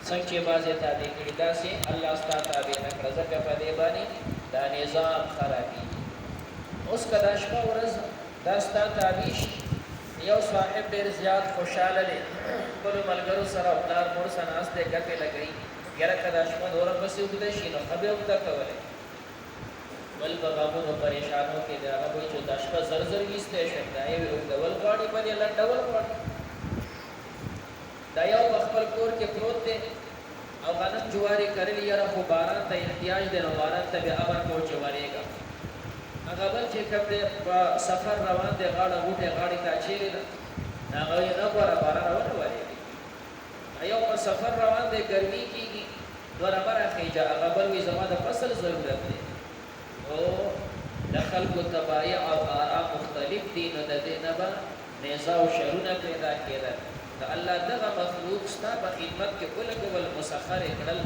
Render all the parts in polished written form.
څنګه چې بعضې تابع کړي داسې الله ستا تابع نه کړه ځکه په دې باندې دا نظام خرابېږي. اوس که دا شپه ورځ دا ستا تابع شي یو صاحب ډېر زیات خوشحاله دی خپلو ملګرو سره او پلار مور سره ناست دی ګپې لګوي یاره که دا شپه نوره پسې اوږده شي نو ښه به اوږده کولی بل په غمونو پریشانو کې د هغه وایي چې دا شپه زر زر ویستی شم دا یې اوږدول غواړي بل یې لنډول غواړي. دا یو په خپل کور کې پروت دی او غنم جوارې کرلي یاره خو باران ته احتیاج دی نو باران ته بیا امر کوو چې ورېږه. هغه بل چې کوم دی په سفر روان دی غاړه غوټې غاړې ته اچېلې ده هغه وایي نه ګوره باران ونه ورېږي. یو په سفر روان دی ګرمي کېږي دوه مه راخېږه هغه بل وایي زما د فصل ضرورت دی. او د خلکو طبایع او آرا مختلف دي نو د دې نه به نیزه او شرونه پیدا کېدل. د الله دغه مخلوق ستا په خدمت کې ولګول مسخر یې کړل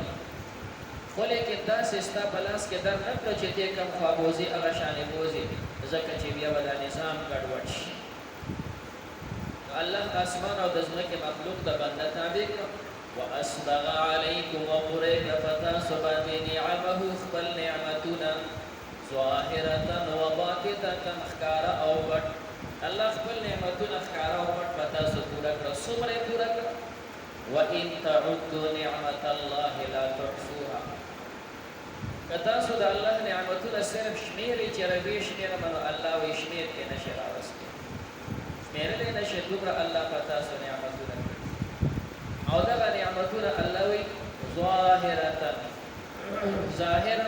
خو لیکن داسې ستا په لاس کې در نه کړه چې دې کوم خوا بوځي هغه شانې بوځي ځکه چې بیا به دا نظام ګډوډ شي. الله اسمان او د ځمکې مخلوق د بنده تابع کړه واسبغ علیکم وپوره کړه په تاسو باندې نعمه خپل نعمتونه ظاهرة وباطنة ښکاره او پټ. الله خپل نعمتونه ښکاره او پټ په تاسو پوره کړه. څومره یې پوره کړه؟ وإن تعدوا نعمة الله لا تحصوها. که تاسو د الله نعمتونه صرف شمېرئ چې روې شمېرم نو الله وایي شمېر کې نشئ راوستی شمېرلی نشئ دومره الله په تاسو نعمتونه کړي. او دغه نعمتونه الله وایي ظاهرة ظاهره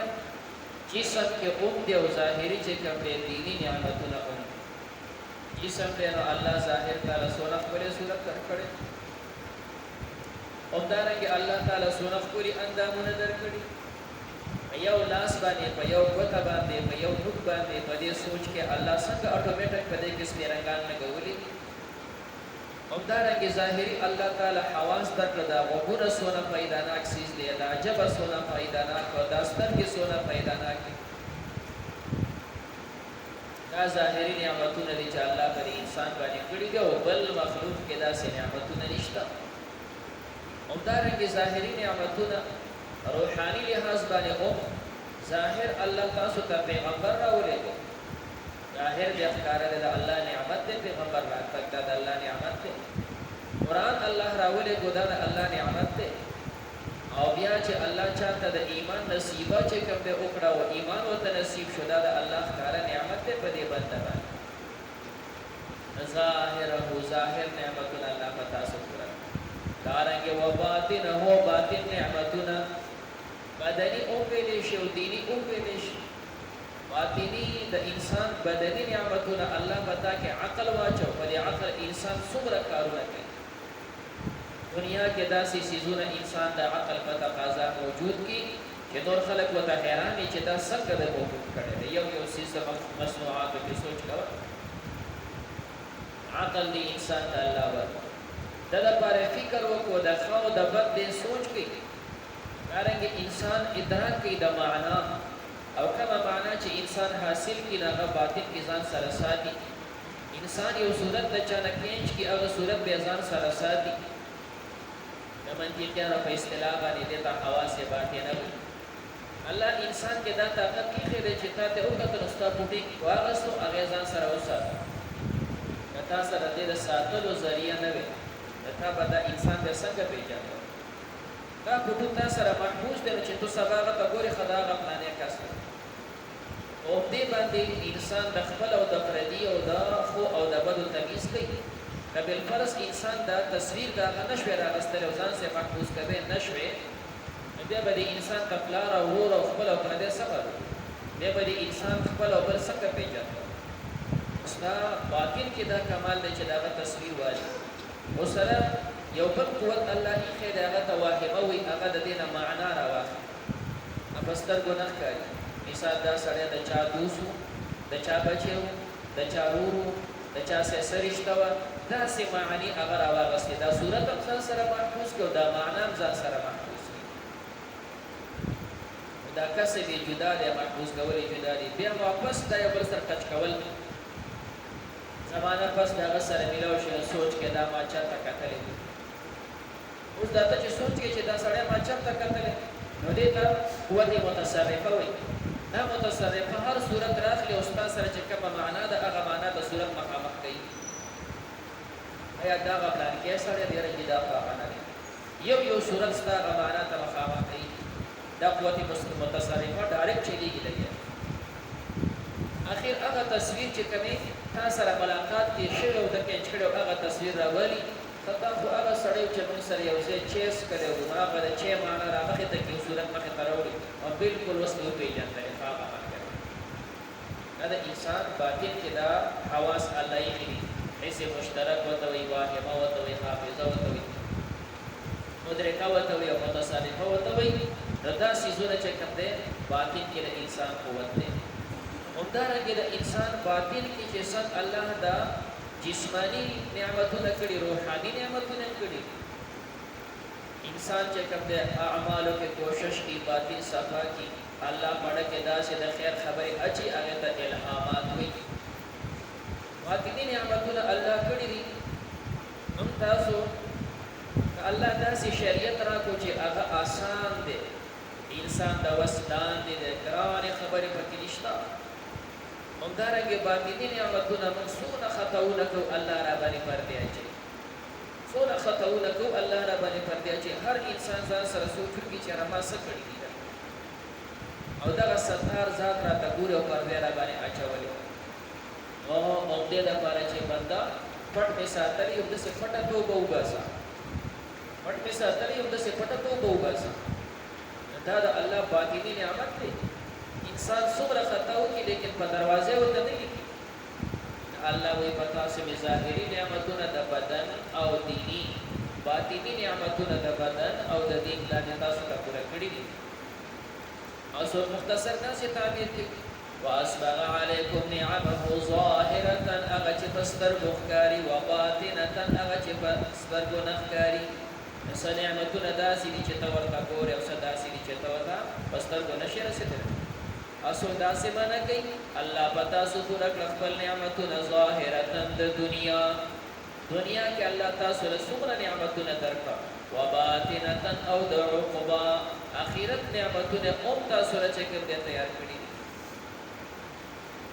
جسم کې اوم دی او ظاهري چې کوم دی دیني نعمتونه اوم جسم دی نو الله ظاهر تعالی سونه خپلې صورت درکړې همدارنګې الله تعالی سونه خپلې اندامونه درکړي په یو لاس باندې په یو ګوته باندې په یو نوک باندې په دې سوچ کې الله څنګه اټومیټک په دې کې سپېرنګان لګولي. همدارنګې ظاهري الله تعالی حواس درکړه دا غوږونه سونه پیداناک څیز دی دا ژبه سونه پیداناک او دا سترګې سونه پیداناک دي. دا ظاهري نعمتونه دي چې الله پر انسان باندې کړي دي او بل مخلوق کې داسې نعمتونه نشته. همدارنګې ظاهري نعمتونه روحاني لحاظ باندې هم ظاهر الله تاسو ته پیغمبر راولېږه ظاهر بیا ښکاره دی د الله نعمت دی پیغمبر راتګ دا د الله نعمت دی. قرآن الله راولېږه دا د الله نعمت دی. او بیا چې الله چاته د ایمان نصیبه چې کوم دی وکړه او ایمان ورته نصیب شو دا د الله ښکاره نعمت دی په دې بنده باندې. ظاهره ظاهر نعمتونه الله په تاسو پوره دارنګې وباطنه باطن نعمتونه بدني هم ویلی شي او دیني هم ویلی شي. باطني د انسان بدني نعمتونه الله پتا کې عقل واچو په دې عقل انسان څومره کارونه کوي. دنیا کې داسې څیزونه انسان د عقل په تقاضا موجود کی چې نور خلک ورته حیران دي چې دا څنګه د موجود کړی دی. یو یو څیز د مصنوعاتو کې سوچ کوه عقل دی انسان ته الله ورکړی د دپاره فکر وکړو د ښه او د بد دی سوچ کوي. دارنګې انسان ادراک کوي د معنا او کومه معنا چې انسان حاصل کړي نو هغه باطن کې ځان سره ساتي. انسان یو صورت د چا نه کینچ کړي هغه صورت بیا ځان سره ساتي. د منطقیانو په اصطلاح باندې دې ته حواس باطنه وي. الله انسان کې دا طاقت ایښی دی چې تا ته وکتل نو ستا پوټی واغېستو هغې ځان سره وساتو. که تا سره دې د ساتلو ذریعه نه وي نو تا به دا انسان بیا څنګه پېژنې. دا پوټو تا سره محفوظ دی نو چې تو سبا هغه ته ګورې ښه دا هغه فلانی کس دی. په همدې باندې انسان د خپل او د پردي او د ښو او د بدو تمیز کوي. که بالفرض انسان دا تصویر د هغه نه شوې راغستلی او ځان سې محفوظ کوی نه شوې نو بیا به د انسان که پلار او ورور او خپل او پردی څه به بیا به د انسان خپل او بل څنګه پېژنده. ستا باطن کې دا کمال دی چې د هغه تصویر والي. ورسره یو بل قوت الله ایښی دی هغه ته واهمه وي هغه د دې نه معنا راواخلي. په سترګو نه ښکاري. مثال دا سړی د چا دوست و د چا بچی و د چا ورور و د چا سیسه رشته وه داسې معنی هغه راواغستې. دا صورت هم ځان سره محفوظ کړي او دا معنا هم ځان سره محفوظ کړي. دا کسب یې جدا دی محفوظ کول یې جدا دی. بیا واپس دا یو بل سره ټچ کول زمانه پس د هغه سره میلاو شي نو سوچ کې دا ما چاته کتلی دي. اوس دا ته چې سوچ کې چې دا سړی ما چرته کتلی نو دې ته قوت متصرفه وایي. دا متصرفه هر صورت راخلي او ستا سره چې کومه معنا ده هغه معنا د صورت مخامخ کوي. ایا دا هغه پلان کې سړی دی رنګې دا معنا دی یو صورت ستا هغه معنا ته مخامخ کوي. دا قوت متصرفه ډایرکټ چلیږي لګي. اخر هغه تصویر چې کومې تا سره ملاقات کې شوی او د کې چړو هغه تصویر راولي تا خو هغه سړی چې موږ سره یو ځای چیس کړی و هغه د چې معنا راغی ته کې صورت مخې ته راوړي او بالکل وس نو پیژندل هغه دا د انسان باطن کې دا حواس الله یې کړی ایسه مشترک وته وي واهمه وته وي حافظه وته وي مدرکه وته وي او متصرفه وته وي دا سيزونه چې کوم دي باطن کې د انسان قوت دی. همدارنګه د انسان باطن کې چې څنګه الله دا جسمانی نعمتونه کړي روحاني نعمتونه کړي انسان چې کوم د اعمالو کې کوشش کی باطن صفا کی الله پړه کې دا چې د خیر خبرې اچي هغه ته الهامات وي. باطنی نعمتونه الله کړي دي. هم تاسو الله داسې شریعت را کو چې هغه آسان دی انسان د وسدان دي د ګران خبرې پکې نشته. همدارنګه باطنی نعمتونه منصونه خطاونه کو الله را باندې پردي اچي سونه خطاونه کو الله را باندې پردي اچي. هر انسان ځان سره سوچ کوي چې رما څه کړی دی او دا ستار ذات را ته ګوره او پردي را باندې اچولې او دې د پاره چې بندا پټ په ساتلی او د څه پټه توبه وباسا پټ په ساتلی او د څه پټه توبه وباسا. دا د الله باطنی نعمت دی. انسان څومره خطاو کی لیکن په دروازه وته نه لیکي. الله وی پتا سم ظاهری نعمتونه د بدن او دینی باطنی نعمتونه د بدن او د دین لاندې تاسو ته پوره کړی دي. او سو مختصر ناسې تعبیر دی واسبغ علیکم نعمه ظاهرة اغه چې پستر بوخکاری و باطنه اغه چې پستر بنخکاری. نسه نعمتونه داسې دي چې ته ورته ګورې او څه داسې دي چې ته ورته په سترګو نشي رسېدلی. اسو داسې معنا کوي الله پتا سو پوره کړ خپل نعمتونه ظاهرة د دنیا کې الله تاسو له څومره نعمتونه درکړه و باطنه او د عقبا اخرت نعمتونه هم تاسو له چکر دې تیار کړی.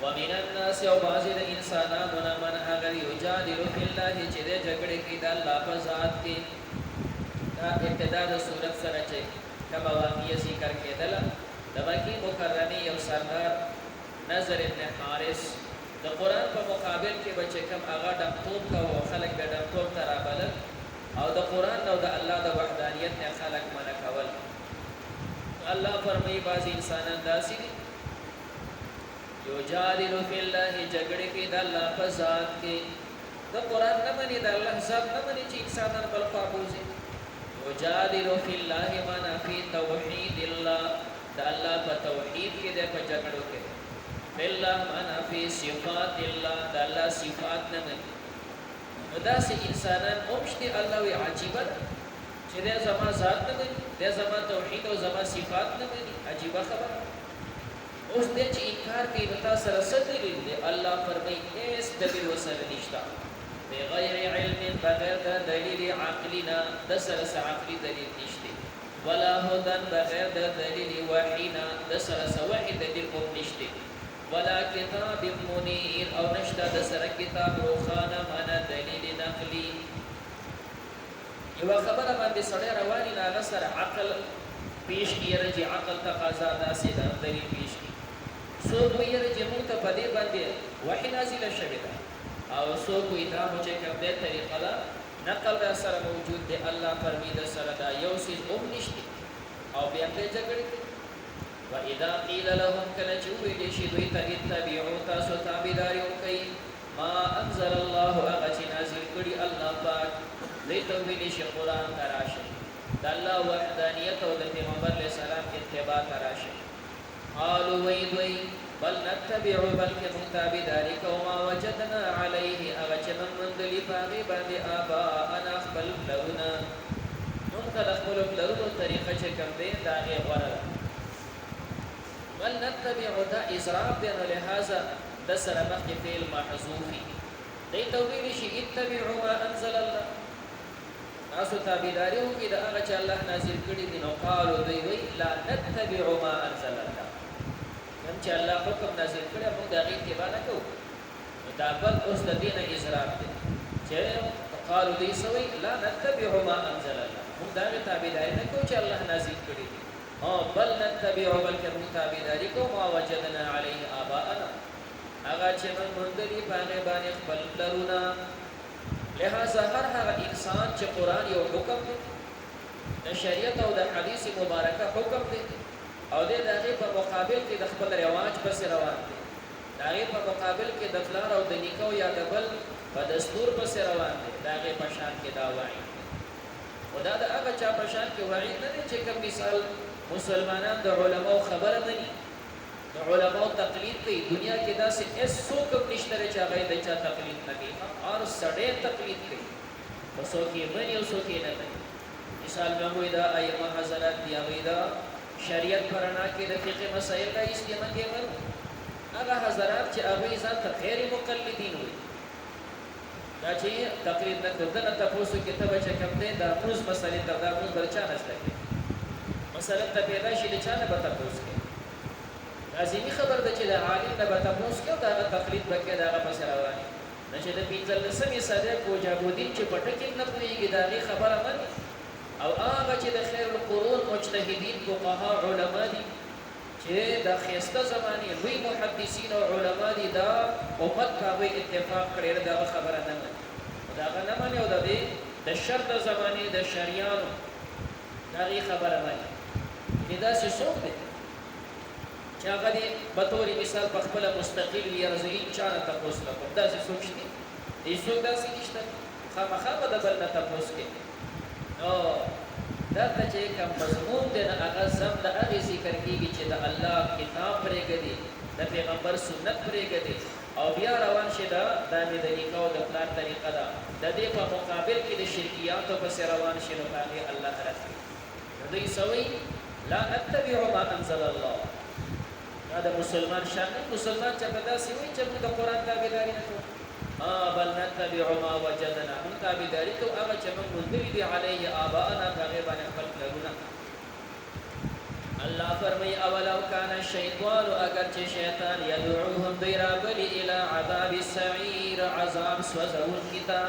ومن الناس او بعض الانسانانو من هغه یجادل فی الله چې دې جګړه کوي د الله په ذات کې. ابتدا د صورت سره چې کما واقعي ذکر کېدل د مکی مکرمه یو سردار نظر ابن حارث د قران په مقابل کې بچ کم هغه ډکټوب کا او خلک د ډکټوب ترابل او د قران او د الله د وحدانیت نه خلک منع کول. الله فرمایي بعض انسانان داسې دي یجادل فی الله جګړه کې د الله په ذات کې د قران نه مني د الله ذات نه مني چې انسانان بل قابوزي. وجادل فی الله معنا فی توحید الله د الله په توحید کې د په جګړو کې بالله معنا فی صفات الله د الله صفات نه مني. داسې انسانان اومشتي الله وی عجیب چې د زما ذات نه مني د زما توحید او زما صفات نه مني. عجیب خبره. اوس دې چې انکار کوي وتا سره صدر دې الله فرمایي اس دلیل وسره نشتا بغیر علم بغیر د دلیل عقلنا د سره عقلی دلیل نشته ولا هدن بغیر د دلیل وحینا د سره وحی دلیل کوم نشته ولا کتاب منیر او نشته د سره کتاب روخانه معنا دلیل نقلی. یو خبره باندې سره رواني نه سره عقل پیش کیږي چې عقل تقاضا داسې د دلیل پیش کی سو ویره چې موږ ته پدې باندې وحی نازله شوه ده او سو کوئی دا مو چې کوم دې طریقه لا نقل را سره موجود دی. الله فرمید سره دا یو سیز هم نشته او بیا په جګړه کې و اذا قيل لهم كلا جوي دي شي دوی تابعوا تاسو تابعداري وکي ما انزل الله اغه نازل کړي الله پاک لیتو ویلی شي قران تراشه د الله وحدانیت او د پیغمبر علیہ السلام اتباع تراشه. قالوا ويدوي بل نتبع بلکه متابداري کوما وجدنا عليه اغه من دلی باغي باندې ابا انا خپل لونا منقل خپل لرو طریقه چې کوم دی دا غوړه بل نتبع دا اضراب بین لهذا د سره مخکې فعل محذوفي دی تویل شي اتبعوا ما انزل الله تاسو تابعداري وکړئ د هغه چې الله نازل کړي دي. نو قالو دوی وی لا نتبع ما انزل الله، کوم چې الله حکم نازل کړي موږ د هغې اتباع نه کوو. نو دا بل اوس د دې نه اضراب دی چې قالو دوی څه وایي لا نتبع ما انزل الله، موږ د هغې تابعداري نه کوو چې الله نازل کړي دي. بل نتبع، بلکې موږ تابعداري کوو ما وجدنا علیه آباءنا، هغه چې موږ موندلي په هغې باندې خپل پلرونه. لہذا هر هغه انسان چې قرآن یو حکم دی، د شریعت او د حدیث مبارکه حکم دی، او د هغې په مقابل کې د خپل رواج پسې روان دی، د هغې په مقابل کې د پلار او د نیکه یا د بل په دستور پسې روان دی، د هغې په شان کې دا وعید. خو دا د هغه چا په شان کې وعید نه دی چې کوم مثال مسلمانان د علماو خبره مني، د علماو تقلید کوي. دنیا کې داسې هېڅوک هم نشته چې هغه د چا تقلید نه کوي، هر سړی تقلید کوي، خو څوک یې مني او څوک یې نه مني. مثال مې هغوی دا ائمه حضرات دي، هغوی دا شریعت په رڼا کې د فقه مسایل راایستي، موږ یې منو. هغه حضرات چې هغوی ځان ته غیر مقلدین وایي، دا چې تقلید نه کوي، ده نه تپوس وکړي ته به چې کوم دی دا مونځ مسلې ته دا مونځ به له چا نه زده کړې، مثلا ته پیدا شي له چا نه به تپوس کوي. لازمي خبر ده چې د عالم نه به تپوس کوي او د هغه تقلید به کوي، د هغه پسې روان وي. نه چې د پنځلسمې صدۍ کوجابودین چې په ټکي نه پوهېږي د هغې خبره مني، او هغه چې د خیر القرون مجتهدین فقها علما دي چې د ښایسته زمانې لوی محدثین او علما دي، دا امت په هغوی اتفاق کړی د هغه خبره نه مني، د هغه نه مني او د دې د شر د زمانې د شریانو د هغې خبره مني. چې داسې څوک دی چې هغه دې به طور مثال په خپله مستقل وي، یاره زه هېچا نه تپوس نه کوم، داسې څوک شته؟ هېڅوک داسې نشته، خامخا به د بل نه تپوس کوي. نو دلته چې کوم مضمون دی نه هغه سم د هغې ذکر کېږي چې د الله کتاب پرېږدي، د پیغمبر سنت پرېږدي، او بیا روان شي دا مې د نیکه او د پلار طریقه ده، د دې په مقابل کې د شرکیاتو پسې روان شي، نو په هغې الله رد کړي. نو دوی څه وایي لا نتبع ما انزل الله، دا د مسلمان شان نه. مسلمان چې په داسې وایي چې موږ د قرآن تابعداري نه کوو، بل نتبع ما وجدنا، موږ تابعداري کوو هغه چې موږ موندلي دي علیه آباءنا، په هغې باندې خپل پلرونه. الله فرمایي اولو کان الشیطان، اگر چې شیطان یدعوهم دوی رابلي الی عذاب السعیر، عذاب سوځونکي ته.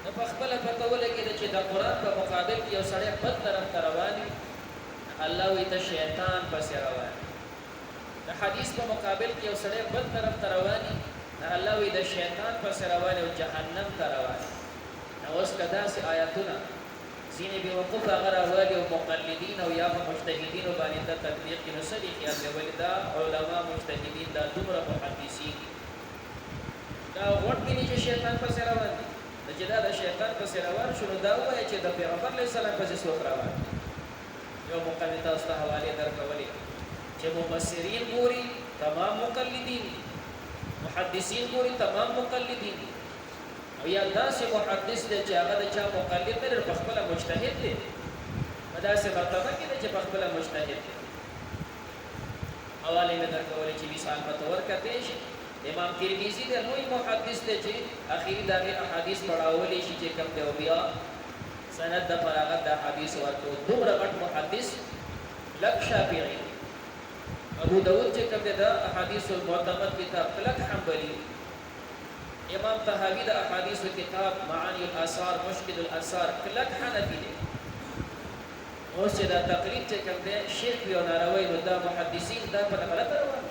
نو په خپله پته ولګېده چې د قرآن په مقابل کې یو سړی بل طرف ته روان وي، الله وایي ته شیطان پسې روان وي. د حدیث په مقابل کې یو سړی بل طرف ته روان وي، الله وایي د شیطان پسې روان او جهنم ته روان. نو اوس که داسې آیاتونه ځینې بېوقوف هغه راولي او مقلدین او یا په مجتهدینو باندې دا تطبیق کړي، نو څه دي خیال دی؟ ولې دا علما مجتهدین دا دومره محدثین دي، دا غوټ ویني چې شیطان پسې روان دي. نو چې دا د شیطان پسې روان شو، نو دا ووایه چې د پیغمبر علیه السلام پسې څوک روان دي. یو مقلد تاسو ته حوالې درکولې چې مفسرین ګوري تمام مقلدین دي، محدثین ګوري تمام مقلدین دي، او یا داسې محدث دی چې هغه د چا مقلد نه دی، په خپله مجتهد دی، په داسې مرتبه کې دی چې په خپله مجتهد دی. حوالې مې درکولې چې مثال په طور کتلی شي، امام ترمذي دی لوی محدث دی چې اخري د هغې احادیث پړاولی شي چې کوم دی، او بیا سند د فراغت د احادیث ورکړو. دومره غټ محدث لږ شافعي. ابو داود چې کوم دی د احادیث المعتمد کتاب کلک حنبلي. امام طحاوي د احادیثو کتاب معانی الاثار مشکل الاثار کلک حنفي دی. اوس چې دا تقلید چې کوم دی شرک وي او ناروی، نو دا محدثین دا په غلطه روان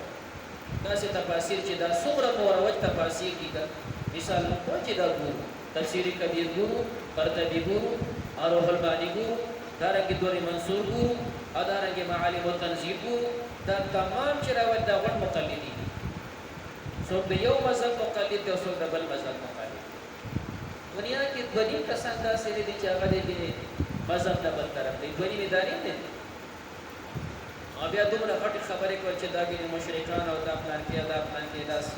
داسې تفاسیر چې دا څومره مروج تفاسیر دي. مثال موږ چې دا ګورو تفسیر کبیر ګورو، قرطبي ګورو، روح المعانی ګورو، دارنګې دور منصور ګورو، او دارنګې معالم التنزیل ګورو، دا تمام چې راوړي دا غټ مقلدین دي. څوک د یو مذهب مقلد دی او څوک د بل مذهب مقلد. دنیا کې دوه نیم کسان داسې دي چې هغه د مذهب د بل طرف دی، دوه نیمې دارین دي. او بیا دومره غټې خبرې کوي چې دا ګینې مشرکان او دا پلان کې دا پلان کې داسې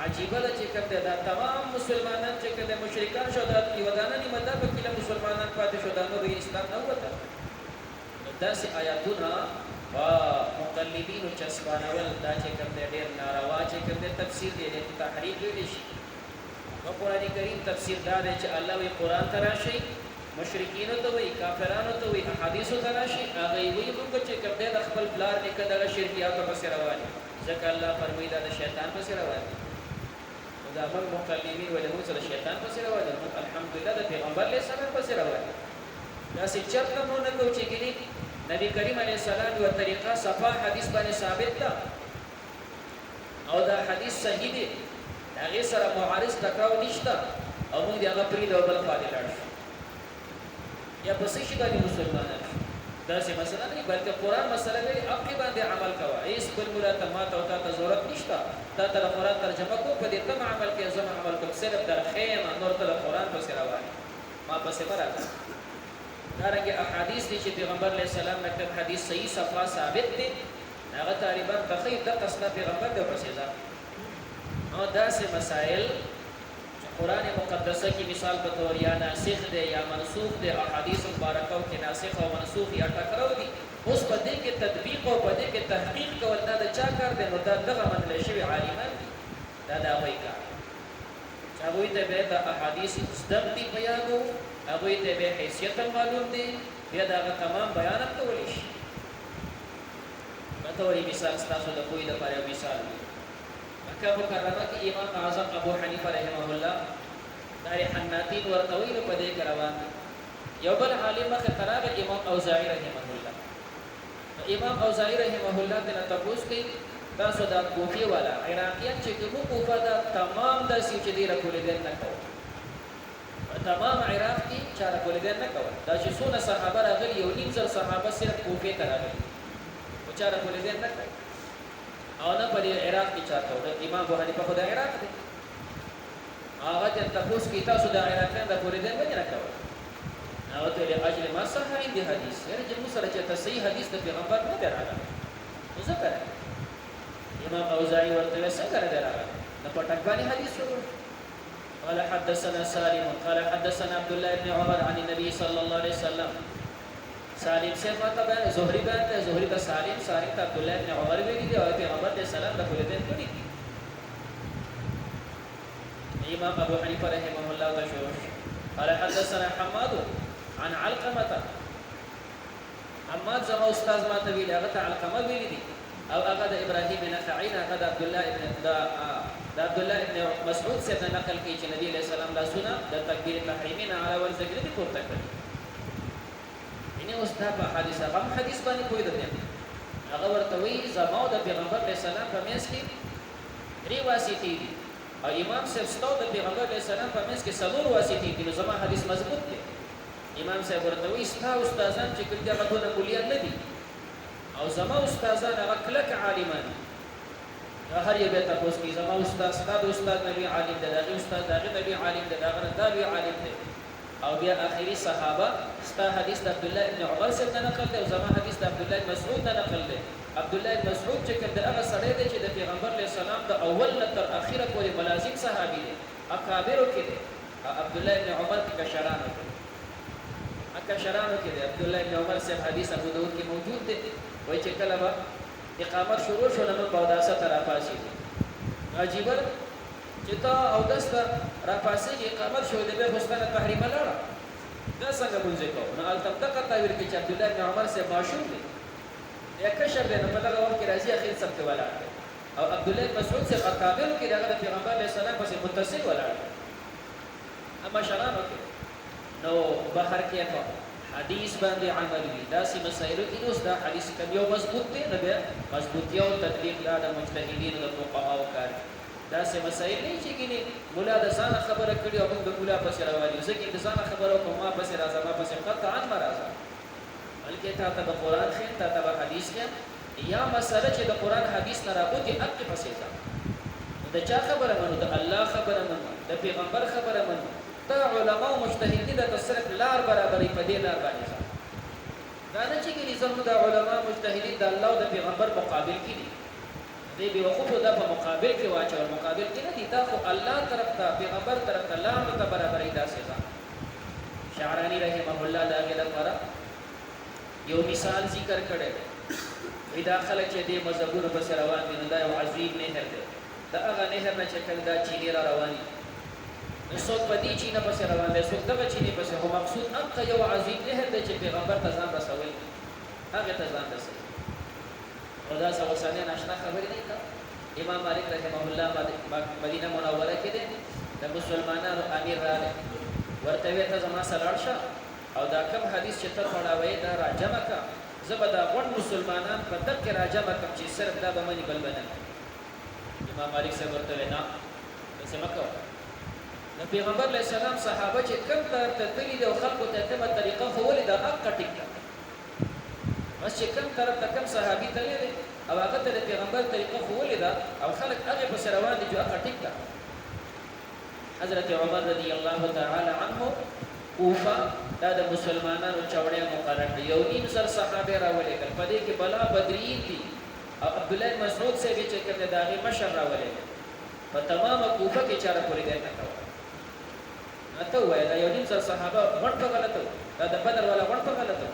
عجیبه ده چې کوم دی دا تمام مسلمانان چې کوم دی مشرکان شو، دا یوه دانه نیمه دا پکې له مسلمانان پاتې شو، دا نور اسلام نه ووته. نو داسې آیاتونه په مقلدینو چسبانول دا چې کوم دی ډېر ناروا چې کوم دی تفسیر دی، دې تحریف ویلی شي. نو قرآن کریم تفسیر دا دی چې الله وایي قرآن ته راشئ مشرکین ته وی کافرانو ته وی احادیث ته راشي هغه وی موږ چې کوم د خپل پلار نیکه دغه شرکیات په سر رواني ځکه الله فرمایي دا د شیطان په سر رواني دا موږ مقلدین ولې موږ سره شیطان په سر رواني الحمدلله د پیغمبر له سره په سر رواني دا چې چرته مونږ نه کوو چې ګني نبی کریم علیه السلام یو طریقه صفا حدیث باندې ثابت ده او دا حدیث صحیح دی هغه سره معارض تکاو نشته او موږ دغه پری د بل خاطر لاړ یا پس شي باندې مسلمانان دا څه مسله نه بلکې قران مسله دی اپ باندې عمل کوه ایس بل مولا ته ما ته ته ضرورت نشته تا ته قران ترجمه کو په دې تم عمل کې زم عمل کو صرف در خیمه نور ته قران پس روان ما پس برابر دارنګه احادیث دي چې پیغمبر علیه السلام مکتب حدیث صحیح صفا ثابت دي هغه تقریبا تخیل د قصه پیغمبر د پسیدا او داسې مسائل قرآن مقدسه کی مثال په تور یا ناسخ دی یا منسوخ دی احادیث مبارکه کې ناسخ او منسوخ یا ټکراو دي اوس په دې کې تطبیق او په دې کې تحقیق کول دا د چا کار دی نو دا دغه منل شوی عالمان دا وایي کار هغه ته به د احادیث زدم دي بیانو هغه ته به حیثیت معلوم دي بیا دا تمام بیان کولی شي متوري مثال تاسو د کوی د لپاره مثال مکه مکرمه کې امام اعظم ابو حنیفه رحمه الله دار حناتین ورتویل په دې روان یو بل عالم مخه تراغ امام اوزاعی رحمه الله امام اوزاعی رحمه الله ته تاسو کې تاسو د کوفی والا عراقیان چې کوم کوفه دا تمام د سې دې راکول دي نه کوي تمام عراق کې چاره کول دي نه کوي دا چې څونه صحابه راغلي یو نیم زر صحابه صرف کوفه ته راغلي او چاره کول دي نه کوي او نه په عراق کې چاته د امام ابو حنیفه خدای عراق دی هغه ته تاسو کې تاسو د عراقیان د کول دي نه کوي او ته له اجل ما صحیح دی حدیث یعنی چې موږ سره چې صحیح حدیث د پیغمبر نه دراغله ذکر امام اوزاعی ورته څنګه دراغله د پټکبانی حدیث شروع قال حدثنا سالم قال حدثنا عبد الله بن عمر عن النبي صلى الله عليه وسلم سالم سے مطلب ہے زہری بات ہے زہری کا سالم سالم کا عبد الله بن عمر بھی دی اور پیغمبر علیہ السلام کا بولے دین پڑھی امام ابو حنیفہ رحمہ اللہ تعالی قال حدثنا حماد عن علقمه حماد زما استاد ما ته ویل هغه علقمه ویل دي او هغه د ابراهیم نخعی هغه د عبد الله ابن عبد الله ابن مسعود سے نقل کی چې نبی علیہ السلام دا سنا د تکبیر تحریمین علی ول ذکر دي پورته کړ ینه اوس دا په حدیث هغه حدیث باندې کوی ده هغه ورته وی زمو د پیغمبر علیہ السلام په مېس کې ری واسطې دي او امام صاحب ستو د پیغمبر علیہ السلام په مېس کې څلور واسطې دي نو زمو حدیث مضبوط دی امام صاحب ورته وی ستا استادان چې کوم دغه دونه مولیان نه دي او زما استادان هغه کلک عالمان هر یو به تاسو کې زما استاد نبی عالم دی دغه استاد دغه نبی عالم دی دغه نبی عالم دی او بیا اخیری صحابه ستا حدیث د عبد الله ابن عمر څخه نقل دی او زما حدیث د عبد الله بن مسعود نقل دی عبد الله بن مسعود چې کله هغه سره دی چې د پیغمبر علیه السلام د اول تر اخره پورې ملازم صحابي دی اکابرو کې دی عبد الله بن عمر کې کشرانو کې اکشرانو کې دی عبد الله بن عمر سے حدیث ابو داود کې موجود دی وای چې کله با اقامت شروع شو نو په داسه تر پاسې عجیب چې تا او دسته را پاسې اقامت شو د به حسن تحریم لاره دا څنګه مونږ کو نو البته دغه تعبیر کې چې عبد الله بن عمر سے ماشوم دی یک کشر دی نو په دغه وخت کې راځي اخر سب ته ولاړ او عبد الله بن مسعود سے قابل کې دغه پیغمبر علیه السلام پسې متصل ولاړ اما شرانو کې نو بهر کې حدیث باندې عمل وی دا سي مسائل کې اوس دا حدیث کم یو مضبوط دی نه بیا مضبوط یو تطبیق دا د مجتهدین او فقهاو کار دا سي مسائل نه چې ګینه مولا د ځان خبره کړي او موږ د مولا په سره وایو ځکه د ځان خبره کوم ما په سره راځه ما په سره قطعا مرزه بلکې تا ته د قران خین تا ته حدیث کې یا مسله چې د قران حدیث نه راوځي اق په سره د چا خبره منو د الله خبره منو د پیغمبر خبره منو دا علماء مجتهدین د تصرف لار برابرې په دې لار باندې دا نه چې ګری زموږ د علماء مجتهدین د الله او د پیغمبر مقابل کې دي دې به وقوف د په مقابل کې واچو مقابل کې نه دي دا خو الله طرف ته پیغمبر طرف ته لار ته برابرې داسې ده شعرانی رحمه الله دا غل لپاره یو مثال ذکر کړي وی داخله چې دې مذهبونو په سر روان دي نو دا یو عظیم نهر دی دا هغه نهر نه چې کله دا چینی را رواني څوک په دې چینه پسې روان دی څوک دغه چینې پسې خو مقصود هغه یو عظیم نهر دی چې پیغمبر ته ځان رسول هغه ته ځان رسول او دا څه اوسانه ناشنا خبرې نه کوي امام مالک رحمه الله مدینه منوره کې دی د مسلمانانو امیر راغی ورته وی ته زما سره ورشه او دا کوم حدیث چې ته پڑھاوې دا راجمه کا زبدا غون مسلمانان په دغه راجمه کوم چې صرف دا به منی بل بنه امام مالک صاحب ورته وینا څه مکو د پیغمبر علیه السلام صحابه چې کوم ته تللی د خلکو ته کومه طریقه خو ولې دا حق ټیک بس چې کوم طرف ته کوم صحابي تللی او هغه ته د پیغمبر طریقه خو ولې دا او خلک هغه په سر روان دي چې حق ټیک حضرت عمر رضی الله تعالی عنه کوفه دا د مسلمانانو چوڑے مقرر دی یو نیم سر صحابه راولې کړ په دې کې بلا بدرین دي او عبد الله مسعود سے چې کوم داغي مشر راولې په تمامه کوفه کې چاره پوری دی نه کاوه اته وای دا یو نیم سر صحابه ورته غلطه دا د بدر والا ورته غلطه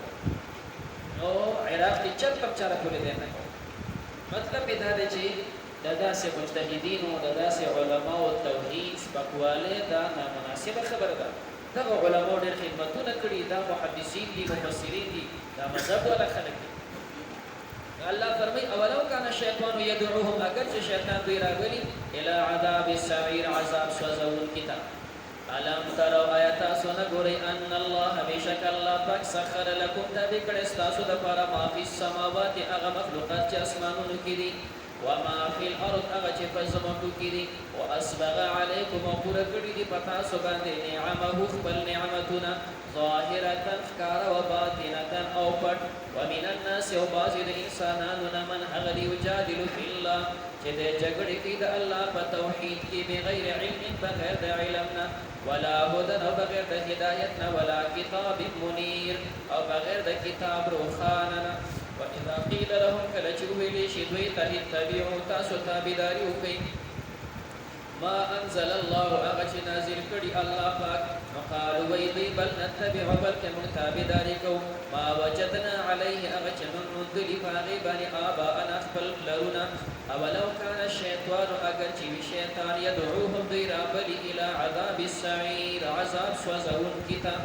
نو عراق کې چرته چاره پوری دی نه مطلب دا دی چې داسې مجتهدین او داسې علما او توحید سپکواله دا نامناسبه خبره ده دا علما ډېر خدمتونه کړي دا محدثین دي مفسرین دي دا مذهب ولا خلک دي الله فرمای اولو کان الشیطان يدعوهم اگر چې شیطان دوی راغلي الى عذاب السعير عذاب سوزون کتاب علم تروا آیات سن ګوري ان الله بشک الله پاک سخر لكم تابع کړه تاسو د لپاره ما فی السماوات هغه مخلوقات چې اسمانونو کې دي وما فی الارض هغه چې په زمکو کې دي واسبغ علیکم پورا کړی دي پتا سو باندې نعمه خپل نعمتونه ظاهرة ښکار و باطنة او پټ ومن الناس او بعض د انسانانو من هغه یجادل فی الله چې د جګړې کې د الله په توحید کې بغیر علم بغیر د علمنا ولا هدى بغیر د هدایتنا ولا کتاب منیر او بغیر د کتاب روخاننا وإذا قيل لهم كلجوه لشدوي تتبعوا تاسو تابداري وكي ما أنزل الله أغش نازل كري الله پاک وقالوا ويضي بل نتبع بل كمن تابداري كو ما وجدنا عليه أغش من نندل فاغبان آباءنا اخبل لرنا أولو كان الشيطان أغش الشيطان يدعوهم ضرابل إلى عذاب السعير عذاب سوزون كتاب